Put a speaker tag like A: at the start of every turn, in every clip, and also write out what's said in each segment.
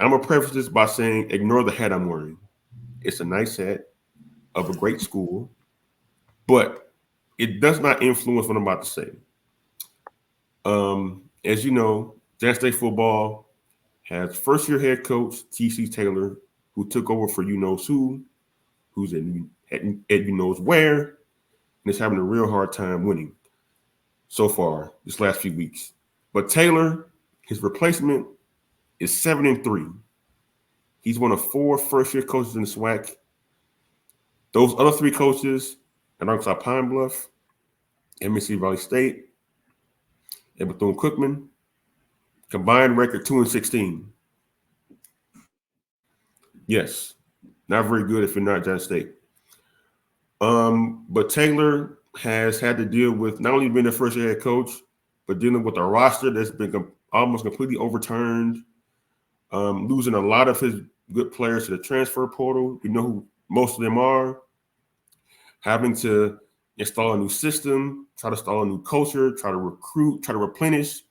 A: I'm going to preface this by saying, ignore the hat I'm wearing. It's a nice hat of a great school, but it does not influence what I'm about to say. As you know, Jackson State football has first-year head coach T.C. Taylor, who took over for you knows who, who's at you knows where, and is having a real hard time winning so far this last few weeks. But Taylor, his replacement, is 7-3. He's one of 4 first-year coaches in the SWAC. Those other 3 coaches at Arkansas Pine Bluff, Mississippi Valley State, and Bethune-Cookman, combined record 2-16. Yes, not very good if you're not Jackson State. But Taylor has had to deal with not only being the first year head coach, but dealing with a roster that's been almost completely overturned, losing a lot of his good players to the transfer portal. You know who most of them are. Having to install a new system, try to install a new culture, try to recruit, try to replenish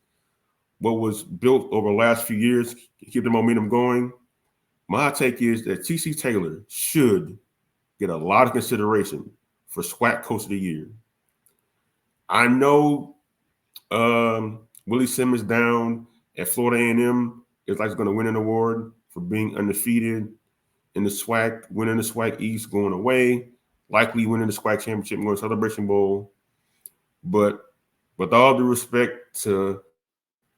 A: what was built over the last few years, keep the momentum going. My take is that T.C. Taylor should get a lot of consideration for SWAC Coach of the Year. I know Willie Simmons down at Florida A&M is like going to win an award for being undefeated in the SWAC, winning the SWAC East, going away, likely winning the SWAC championship and going to Celebration Bowl. But with all due respect to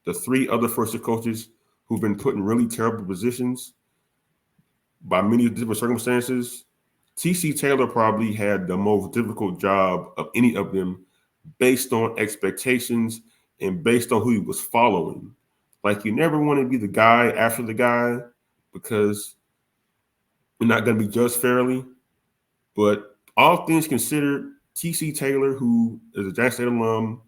A: the 3 other first-year coaches who've been put in really terrible positions by many different circumstances, T.C. Taylor probably had the most difficult job of any of them based on expectations and based on who he was following. Like, you never want to be the guy after the guy because you're not going to be judged fairly. But all things considered, T.C. Taylor, who is a Jackson State alum,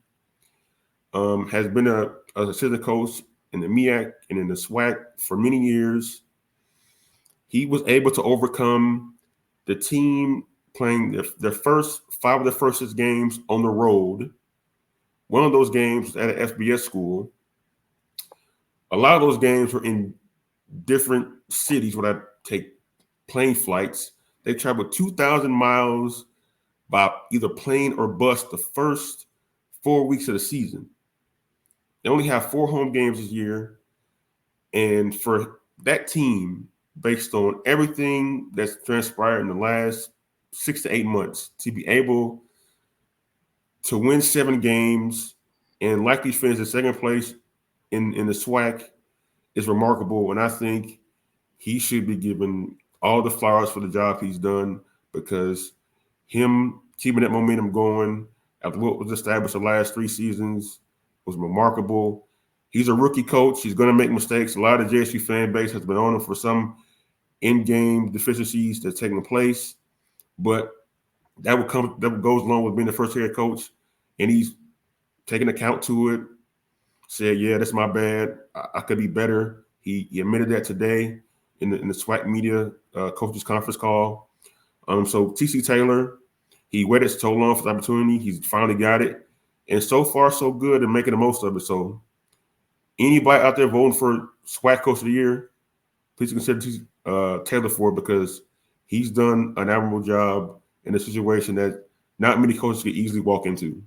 A: has been an assistant coach in the MEAC and in the SWAC for many years. He was able to overcome the team playing their first 5 of their first 6 games on the road. One of those games was at an FBS school. A lot of those games were in different cities where I take plane flights. They traveled 2,000 miles by either plane or bus the first 4 weeks of the season. They only have 4 home games this year. And for that team, based on everything that's transpired in the last 6 to 8 months, to be able to win 7 games and likely finish in second place in the SWAC is remarkable. And I think he should be given all the flowers for the job he's done, because him keeping that momentum going after what was established the last 3 seasons was remarkable. He's a rookie coach. He's going to make mistakes. A lot of the JSU fan base has been on him for some in-game deficiencies that's taking place, but that goes along with being the first head coach, and he's taking account to it. Said, "Yeah, that's my bad. I could be better." He admitted that today in the SWAC media coaches conference call. So T.C. Taylor, he waited so long for the opportunity. He's finally got it, and so far so good and making the most of it. So anybody out there voting for SWAC Coach of the Year, please consider Taylor for it, because he's done an admirable job in a situation that not many coaches could easily walk into.